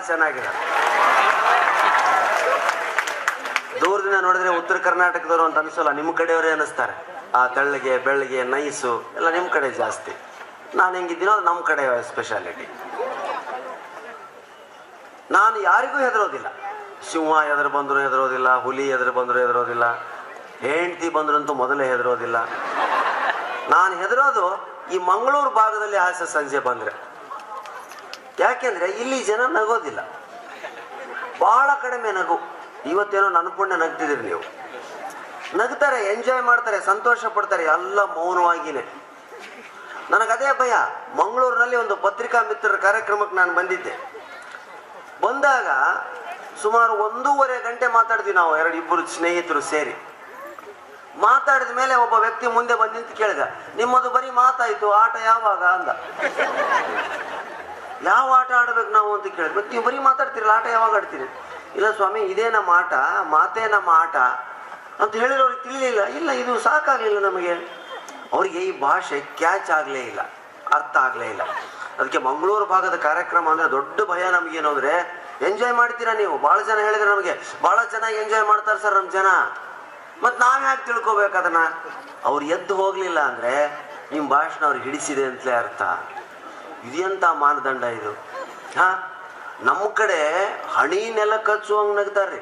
ಚೆನ್ನಾಗಿದ್ದಾರೆ. ದೂರದಿಂದ ನೋಡಿದ್ರೆ ಉತ್ತರ ಕರ್ನಾಟಕದವರು ಅಂತ ಅನಿಸಲ್ಲ, ನಿಮ್ಮ ಕಡೆಯವರೇ ಅನ್ನಿಸ್ತಾರೆ. ಆ ತೆಳ್ಳಗೆ ಬೆಳ್ಳಗೆ ನೈಸು ಎಲ್ಲ ನಿಮ್ಮ ಕಡೆ ಜಾಸ್ತಿ. ನಾನು ಹೆಂಗಿದ್ದೀನೋ ಅದು ನಮ್ಮ ಕಡೆ ಸ್ಪೆಷಾಲಿಟಿ. ನಾನು ಯಾರಿಗೂ ಹೆದರೋದಿಲ್ಲ. ಸಿಂಹ ಎದುರು ಬಂದರೂ ಹೆದರೋದಿಲ್ಲ, ಹುಲಿ ಎದುರು ಬಂದರೂ ಹೆದರೋದಿಲ್ಲ, ಹೆಂಡತಿ ಬಂದ್ರಂತೂ ಮೊದಲೇ ಹೆದರೋದಿಲ್ಲ. ನಾನು ಹೆದರೋದು ಈ ಮಂಗಳೂರು ಭಾಗದಲ್ಲಿ ಹಾಸ್ಯ ಸಂಜೆ ಬಂದರೆ. ಯಾಕೆಂದ್ರೆ ಇಲ್ಲಿ ಜನ ನಗೋದಿಲ್ಲ, ಬಹಳ ಕಡಿಮೆ ನಗು. ಇವತ್ತೇನೋ ನನ್ನ ಪುಣ್ಯ ನಗ್ತಿದ್ದೀರಿ ನೀವು. ನಗ್ತಾರೆ, ಎಂಜಾಯ್ ಮಾಡ್ತಾರೆ, ಸಂತೋಷ ಪಡ್ತಾರೆ, ಎಲ್ಲ ಮೌನವಾಗಿನೇ. ನನಗದೇ ಭಯ. ಮಂಗಳೂರಿನಲ್ಲಿ ಒಂದು ಪತ್ರಿಕಾ ಮಿತ್ರರ ಕಾರ್ಯಕ್ರಮಕ್ಕೆ ನಾನು ಬಂದಿದ್ದೆ. ಬಂದಾಗ ಸುಮಾರು 1.5 ಗಂಟೆ ಮಾತಾಡಿದ್ವಿ ನಾವು, ಇಬ್ಬರು ಸ್ನೇಹಿತರು ಸೇರಿ. ಮಾತಾಡಿದ ಮೇಲೆ ಒಬ್ಬ ವ್ಯಕ್ತಿ ಮುಂದೆ ಬಂದು ನಿಂತು ಕೇಳಿದ, ನಿಮ್ಮದು ಬರೀ ಮಾತಾಯ್ತು, ಆಟ ಯಾವಾಗ ಅಂದ. ಯಾವ ಆಟ ಆಡ್ಬೇಕು ನಾವು ಅಂತ ಕೇಳಿದ್. ಮತ್ತೆ ನೀವು ಬರೀ ಮಾತಾಡ್ತೀರಲ್ಲ, ಆಟ ಯಾವಾಗ ಆಡ್ತೀರಿ? ಇಲ್ಲ ಸ್ವಾಮಿ, ಇದೇ ನಮ್ಮ ಆಟ, ಮಾತೇ ನಮ್ಮ ಆಟ ಅಂತ ಹೇಳಿದ್ರೆ ಅವ್ರಿಗೆ ತಿಳಿಲಿಲ್ಲ. ಇಲ್ಲ, ಇದು ಸಾಕಾಗ್ಲಿಲ್ಲ ನಮಗೆ. ಅವರಿಗೆ ಈ ಭಾಷೆ ಕ್ಯಾಚ್ ಆಗಲೇ ಇಲ್ಲ, ಅರ್ಥ ಆಗಲೇ ಇಲ್ಲ. ಅದಕ್ಕೆ ಮಂಗಳೂರು ಭಾಗದ ಕಾರ್ಯಕ್ರಮ ಅಂದ್ರೆ ದೊಡ್ಡ ಭಯ ನಮಗೇನು ಅಂದ್ರೆ, ಎಂಜಾಯ್ ಮಾಡ್ತೀರಾ ನೀವು? ಭಾಳ ಜನ ಹೇಳಿದ್ರೆ ನಮಗೆ, ಭಾಳ ಚೆನ್ನಾಗಿ ಎಂಜಾಯ್ ಮಾಡ್ತಾರೆ ಸರ್ ನಮ್ಮ ಜನ. ಮತ್ತು ನಾವು ಯಾಕೆ ತಿಳ್ಕೊಬೇಕು ಅದನ್ನ? ಅವ್ರು ಎದ್ದು ಹೋಗ್ಲಿಲ್ಲ ಅಂದ್ರೆ ನಿಮ್ಮ ಭಾಷಣ ಅವ್ರಿಗೆ ಹಿಡಿಸಿದೆ ಅಂತಲೇ ಅರ್ಥ. ಇದೆಂತ ಮಾನದಂಡ ಇದು? ಹಾ, ನಮ್ಮ ಕಡೆ ಹಣಿ ನೆಲ ಕಚ್ಚುವಂಗೆ ನಗ್ತಾರೆ,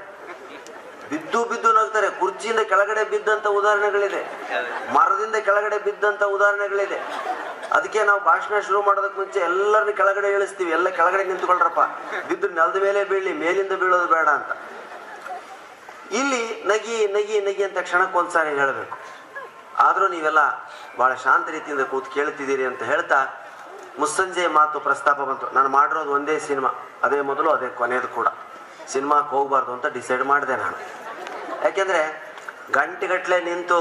ಬಿದ್ದು ಬಿದ್ದು ನಗ್ತಾರೆ. ಕುರ್ಚಿಯಿಂದ ಕೆಳಗಡೆ ಬಿದ್ದಂತ ಉದಾಹರಣೆಗಳಿದೆ, ಮರದಿಂದ ಕೆಳಗಡೆ ಬಿದ್ದಂತ ಉದಾಹರಣೆಗಳಿದೆ. ಅದಕ್ಕೆ ನಾವು ಭಾಷಣ ಶುರು ಮಾಡೋದಕ್ಕೆ ಮುಂಚೆ ಎಲ್ಲರನ್ನ ಕೆಳಗಡೆ ಇಳಿಸ್ತೀವಿ. ಎಲ್ಲ ಕೆಳಗಡೆ ನಿಂತ್ಕೊಳ್ರಪ್ಪ, ಬಿದ್ದು ನೆಲದ ಮೇಲೆ ಬೀಳಿ, ಮೇಲಿಂದ ಬೀಳೋದು ಬೇಡ ಅಂತ. ಇಲ್ಲಿ ನಗಿ ನಗಿ ನಗಿ ಅಂತ ಕ್ಷಣಕ್ಕೊಂದ್ಸಾರಿ ಹೇಳಬೇಕು. ಆದರೂ ನೀವೆಲ್ಲ ಬಹಳ ಶಾಂತ ರೀತಿಯಿಂದ ಕೂತು ಕೇಳ್ತಿದ್ದೀರಿ ಅಂತ ಹೇಳ್ತಾ, ಮುಸ್ಸಂಜೆ ಮಾತು ಪ್ರಸ್ತಾಪ ಬಂತು. ನಾನು ಮಾಡಿರೋದು ಒಂದೇ ಸಿನಿಮಾ, ಅದೇ ಮೊದಲು ಅದೇ ಕೊನೆಯದು ಕೂಡ. ಸಿನಿಮಾಕ್ಕೆ ಹೋಗ್ಬಾರ್ದು ಅಂತ ಡಿಸೈಡ್ ಮಾಡಿದೆ ನಾನು. ಯಾಕೆಂದರೆ ಗಂಟೆಗಟ್ಟಲೆ ನಿಂತು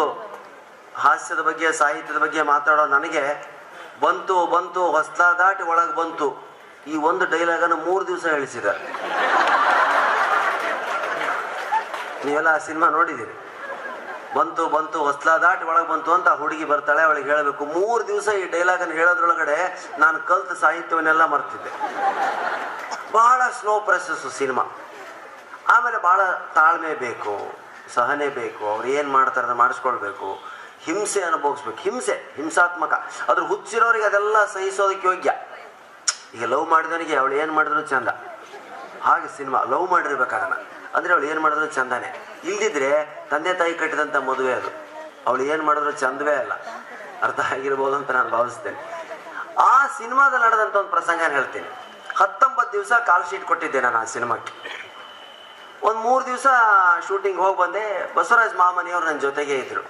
ಹಾಸ್ಯದ ಬಗ್ಗೆ, ಸಾಹಿತ್ಯದ ಬಗ್ಗೆ ಮಾತಾಡೋ ನನಗೆ ಬಂತು ಬಂತು ಹೊಸ್ಲ ದಾಟಿ ಒಳಗೆ ಬಂತು ಈ ಒಂದು ಡೈಲಾಗನ್ನು 3 ದಿವಸ ಹೇಳಿಸಿದ್ದಾರೆ. ನೀವೆಲ್ಲ ಆ ಸಿನಿಮಾ ನೋಡಿದ್ದೀರಿ. ಬಂತು ಬಂತು ಹೊಸ್ಲ ದಾಟಿ ಒಳಗೆ ಬಂತು ಅಂತ ಹುಡುಗಿ ಬರ್ತಾಳೆ, ಅವಳಿಗೆ ಹೇಳಬೇಕು. 3 ದಿವಸ ಈ ಡೈಲಾಗನ್ನು ಹೇಳೋದ್ರೊಳಗಡೆ ನಾನು ಕಲ್ತ ಸಾಹಿತ್ಯವನ್ನೆಲ್ಲ ಮರ್ತಿದ್ದೆ. ಬಹಳ ಸ್ಲೋ ಪ್ರೊಸೆಸ್ಸು ಸಿನಿಮಾ. ಆಮೇಲೆ ಬಹಳ ತಾಳ್ಮೆ ಬೇಕು, ಸಹನೆ ಬೇಕು. ಅವ್ರು ಏನು ಮಾಡ್ತಾರೆ ಅದನ್ನು ಮಾಡಿಸ್ಕೊಳ್ಬೇಕು, ಹಿಂಸೆ ಅನುಭವಿಸ್ಬೇಕು. ಹಿಂಸಾತ್ಮಕ. ಅದ್ರ ಹುಚ್ಚಿರೋರಿಗೆ ಅದೆಲ್ಲ ಸಹಿಸೋದಕ್ಕೆ ಯೋಗ್ಯ. ಈಗ ಲವ್ ಮಾಡಿದವನಿಗೆ ಅವಳು ಏನು ಮಾಡಿದ್ರು ಚಂದ, ಹಾಗೆ ಸಿನಿಮಾ ಲವ್ ಮಾಡಿರ್ಬೇಕು ಅದನ್ನು. ಅಂದರೆ ಅವಳು ಏನು ಮಾಡಿದ್ರು ಚಂದಾನೆ. ಇಲ್ದಿದ್ರೆ ತಂದೆ ತಾಯಿ ಕಟ್ಟಿದಂಥ ಮದುವೆ ಅದು. ಅವಳು ಏನು ಮಾಡಿದ್ರು ಚಂದವೇ ಅಲ್ಲ. ಅರ್ಥ ಆಗಿರ್ಬೋದು ಅಂತ ನಾನು ಭಾವಿಸ್ತೇನೆ. ಆ ಸಿನಿಮಾದಲ್ಲಿ ನಡೆದಂಥ ಒಂದು ಪ್ರಸಂಗ ಹೇಳ್ತೀನಿ. 19 ದಿವಸ ಕಾಲ್ ಶೀಟ್ ಕೊಟ್ಟಿದ್ದೆ ನಾನು ಆ ಸಿನಿಮಾಕ್ಕೆ. ಒಂದು 3 ದಿವಸ ಶೂಟಿಂಗ್ ಹೋಗಿ ಬಂದೆ. ಬಸವರಾಜ್ ಮಾಮನಿಯವ್ರು ನನ್ನ ಜೊತೆಗೆ ಇದ್ರು.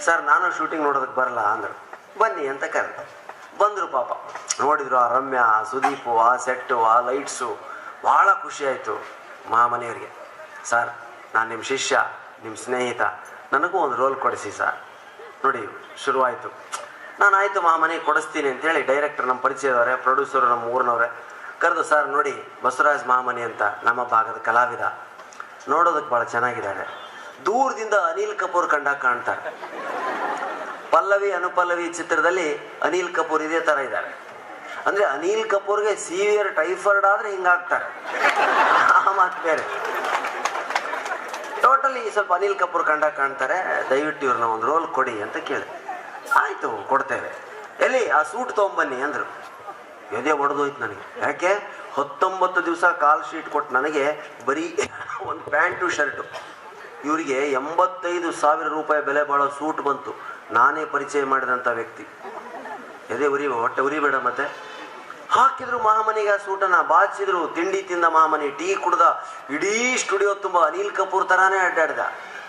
ಸರ್, ನಾನು ಶೂಟಿಂಗ್ ನೋಡೋದಕ್ಕೆ ಬರಲ್ಲ ಅಂದರು. ಬನ್ನಿ ಅಂತ ಕರೆದು ಬಂದರು. ಪಾಪ ನೋಡಿದ್ರು ಆ ರಮ್ಯಾ, ಆ ಸುದೀಪು, ಆ ಸೆಟ್ಟು, ಆ ಲೈಟ್ಸು. ಭಾಳ ಖುಷಿ ಆಯಿತು ಮಾಮನಿಯವ್ರಿಗೆ. ಸರ್, ನಾನು ನಿಮ್ಮ ಶಿಷ್ಯ, ನಿಮ್ಮ ಸ್ನೇಹಿತ, ನನಗೂ ಒಂದು ರೋಲ್ ಕೊಡಿಸಿ ಸರ್. ನೋಡಿ ಶುರುವಾಯಿತು. ನಾನು ಆಯಿತು ಮಾಮನಿಗೆ ಕೊಡಿಸ್ತೀನಿ ಅಂತೇಳಿ ಡೈರೆಕ್ಟರ್ ನಮ್ಮ ಪರಿಚಯದವರೇ, ಪ್ರೊಡ್ಯೂಸರು ನಮ್ಮ ಊರಿನವರೇ ಕರೆದು, ಸರ್ ನೋಡಿ ಬಸವರಾಜ್ ಮಾಮನಿ ಅಂತ ನಮ್ಮ ಭಾಗದ ಕಲಾವಿದ, ನೋಡೋದಕ್ಕೆ ಭಾಳ ಚೆನ್ನಾಗಿದ್ದಾರೆ. ದೂರದಿಂದ ಅನಿಲ್ ಕಪೂರ್ ಕಂಡಾಗ ಕಾಣ್ತಾರೆ. ಪಲ್ಲವಿ ಅನುಪಲ್ಲವಿ ಚಿತ್ರದಲ್ಲಿ ಅನಿಲ್ ಕಪೂರ್ ಇದೇ ಥರ ಇದ್ದಾರೆ. ಅಂದರೆ ಅನಿಲ್ ಕಪೂರ್ಗೆ ಸಿವಿಯರ್ ಟೈಫಾಯ್ಡ್ ಆದರೆ ಹಿಂಗಾಗ್ತಾರೆ. ಆ ಮಾತು ಬೇರೆ. ಟೋಟಲಿ ಸ್ವಲ್ಪ ಅನಿಲ್ ಕಪೂರ್ ಕಂಡಾಗ ಕಾಣ್ತಾರೆ. ದಯವಿಟ್ಟು ಇವ್ರನ್ನ ಒಂದು ರೋಲ್ ಕೊಡಿ ಅಂತ ಕೇಳಿ. ಆಯಿತು, ಕೊಡ್ತೇವೆ. ಎಲ್ಲಿ ಆ ಸೂಟ್ ತೊಗೊಂಬನ್ನಿ ಅಂದರು. ಎದೆ ಒಡೆದೋಯ್ತು ನನಗೆ. ಯಾಕೆ 19 ದಿವಸ ಕಾಲ್ ಶೀಟ್ ಕೊಟ್ಟು ನನಗೆ ಬರೀ ಒಂದು ಪ್ಯಾಂಟು ಶರ್ಟು. ಇವರಿಗೆ 85,000 ರೂಪಾಯಿ ಬೆಲೆ ಬಾಳೋ ಸೂಟ್ ಬಂತು. ನಾನೇ ಪರಿಚಯ ಮಾಡಿದಂಥ ವ್ಯಕ್ತಿ. ಎದೆ ಹೊಟ್ಟೆ ಉರಿಬೇಡ. ಮತ್ತೆ ಹಾಕಿದ್ರು ಮಹಾಮನಿಗೆ ಆ ಸೂಟನ್ನು, ಬಾಚಿದ್ರು, ತಿಂಡಿ ತಿಂದ ಮಹಾಮನಿ, ಟೀ ಕುಡ್ದ. ಇಡೀ ಸ್ಟುಡಿಯೋ ತುಂಬ ಅನಿಲ್ ಕಪೂರ್ ಥರಾನೇ ಅಡ್ಡಾಡ್ದ.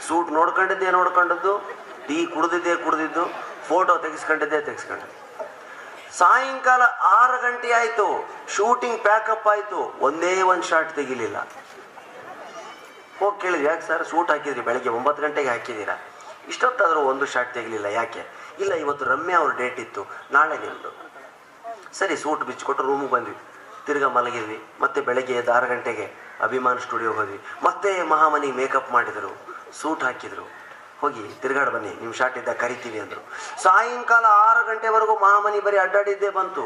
ಸೂಟ್ ನೋಡ್ಕೊಂಡದ್ದು, ಟೀ ಕುಡ್ದಿದ್ದು, ಫೋಟೋ ತೆಗೆಸ್ಕೊಂಡಿದ್ದು. ಸಾಯಂಕಾಲ 6 ಗಂಟೆ ಆಯಿತು, ಶೂಟಿಂಗ್ ಪ್ಯಾಕಪ್ ಆಯಿತು. ಒಂದೇ ಒಂದು ಶಾಟ್ ತೆಗಿಲಿಲ್ಲ. ಹೋಗಿ ಕೇಳಿದ್ವಿ, ಯಾಕೆ ಸರ್ ಸೂಟ್ ಹಾಕಿದ್ರಿ, ಬೆಳಗ್ಗೆ 9 ಗಂಟೆಗೆ ಹಾಕಿದ್ದೀರಾ, ಇಷ್ಟೊತ್ತಾದರೂ ಒಂದು ಶಾಟ್ ತೆಗಲಿಲ್ಲ ಯಾಕೆ? ಇಲ್ಲ, ಇವತ್ತು ರಮ್ಯಾ ಅವ್ರ ಡೇಟ್ ಇತ್ತು, ನಾಳೆ ನಿಮ್ಮದು. ಸರಿ, ಸೂಟ್ ಬಿಚ್ಚಿಕೊಟ್ಟು ರೂಮಿಗೆ ಬಂದ್ವಿ. ತಿರ್ಗಾ ಮಲಗಿದ್ವಿ. ಮತ್ತೆ ಬೆಳಗ್ಗೆ 6 ಗಂಟೆಗೆ ಅಭಿಮಾನ್ ಸ್ಟುಡಿಯೋಗೆ ಹೋದ್ವಿ. ಮತ್ತೆ ಮಹಾಮನಿ ಮೇಕಪ್ ಮಾಡಿದರು, ಸೂಟ್ ಹಾಕಿದರು. ಹೋಗಿ ತಿರ್ಗಾಡ್ ಬನ್ನಿ, ನಿಮ್ಮ ಶಾಟ್ ಇದ್ದಾಗ ಕರಿತೀವಿ ಅಂದರು. ಸಾಯಂಕಾಲ 6 ಗಂಟೆವರೆಗೂ ಮಹಾಮನಿ ಬರೀ ಅಡ್ಡಾಡಿದ್ದೇ ಬಂತು.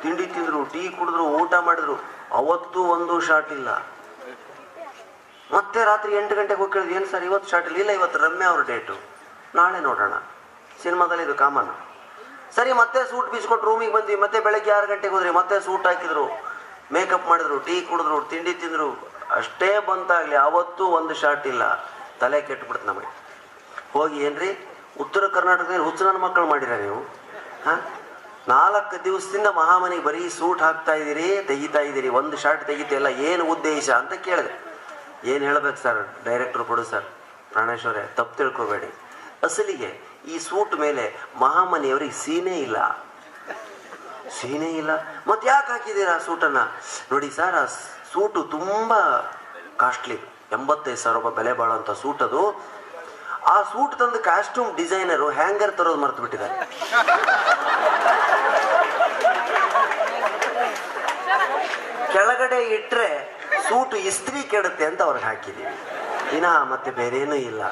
ತಿಂಡಿ ತಿಂದ್ರು, ಟೀ ಕುಡಿದ್ರು, ಊಟ ಮಾಡಿದ್ರು, ಅವತ್ತು ಒಂದು ಶಾಟ್ ಇಲ್ಲ. ಮತ್ತೆ ರಾತ್ರಿ 8 ಗಂಟೆಗೆ ಹೋಗಿ ಕೇಳಿದ್ವಿ, ಏನು ಸರ್ ಇವತ್ತು ಶಾಟ್ ಇಲ್ಲ? ಇವತ್ತು ರಮ್ಯಾ ಅವ್ರ ಡೇಟು, ನಾಳೆ ನೋಡೋಣ. ಸಿನಿಮಾದಲ್ಲಿ ಇದು ಕಾಮನ್. ಸರಿ, ಮತ್ತೆ ಸೂಟ್ ಬೀಸ್ಕೊಟ್ಟು ರೂಮಿಗೆ ಬಂದ್ವಿ. ಮತ್ತೆ ಬೆಳಗ್ಗೆ 6 ಗಂಟೆಗೆ ಹೋದ್ರಿ, ಮತ್ತೆ ಸೂಟ್ ಹಾಕಿದ್ರು, ಮೇಕಪ್ ಮಾಡಿದ್ರು, ಟೀ ಕುಡಿದ್ರು, ತಿಂಡಿ ತಿಂದ್ರು. ಅಷ್ಟೇ ಬಂತಾಗ್ಲಿ ಅವತ್ತು ಒಂದು ಶಾಟ್ ಇಲ್ಲ. ತಲೆ ಕೆಟ್ಟುಬಿಡ್ತು ನಮಗೆ. ಹೋಗಿ ಏನ್ರಿ ಉತ್ತರ ಕರ್ನಾಟಕದಲ್ಲಿ ಹುಚ್ಚು ನನ್ನ ಮಕ್ಕಳು ಮಾಡಿರ ನೀವು? 4 ದಿವಸದಿಂದ ಮಹಾಮನಿಗೆ ಬರೀ ಸೂಟ್ ಹಾಕ್ತಾ ಇದ್ದೀರಿ, ತೆಗಿತಾ ಇದ್ದೀರಿ, ಒಂದು ಶಾಟ್ ತೆಗಿತಿಲ್ಲ, ಏನು ಉದ್ದೇಶ ಅಂತ ಕೇಳಿದೆ. ಏನು ಹೇಳ್ಬೇಕು ಸರ್, ಡೈರೆಕ್ಟರ್ ಪ್ರೊಡ್ಯೂಸರ್ ಪ್ರಾಣೇಶ್ವರೇ, ತಪ್ಪು ತಿಳ್ಕೊಬೇಡಿ, ಅಸಲಿಗೆ ಈ ಸೂಟ್ ಮೇಲೆ ಮಹಾಮನಿಯವರಿಗೆ ಸೀನೇ ಇಲ್ಲ. ಸೀನೇ ಇಲ್ಲ, ಮತ್ತೆ ಯಾಕೆ ಹಾಕಿದ್ದೀರಾ ಸೂಟನ್ನು? ನೋಡಿ ಸರ್, ಆ ಸೂಟು ತುಂಬ ಕಾಸ್ಟ್ಲಿ, 85,000 ರೂಪಾಯಿ ಬೆಲೆ ಬಾಳುವಂಥ ಸೂಟ್ ಅದು. ಆ ಸೂಟ್ ತಂದು ಕಾಸ್ಟ್ಯೂಮ್ ಡಿಸೈನರು ಹ್ಯಾಂಗರ್ ತರೋದು ಮರ್ತು ಬಿಟ್ಟಿದ್ದಾರೆ. ಕೆಳಗಡೆ ಇಟ್ಟರೆ ಸೂಟು ಇಸ್ತ್ರಿ ಕೆಡುತ್ತೆ ಅಂತ ಅವ್ರಿಗೆ ಹಾಕಿದ್ದೀವಿ, ಇನ್ನ ಮತ್ತೆ ಬೇರೇನೂ ಇಲ್ಲ.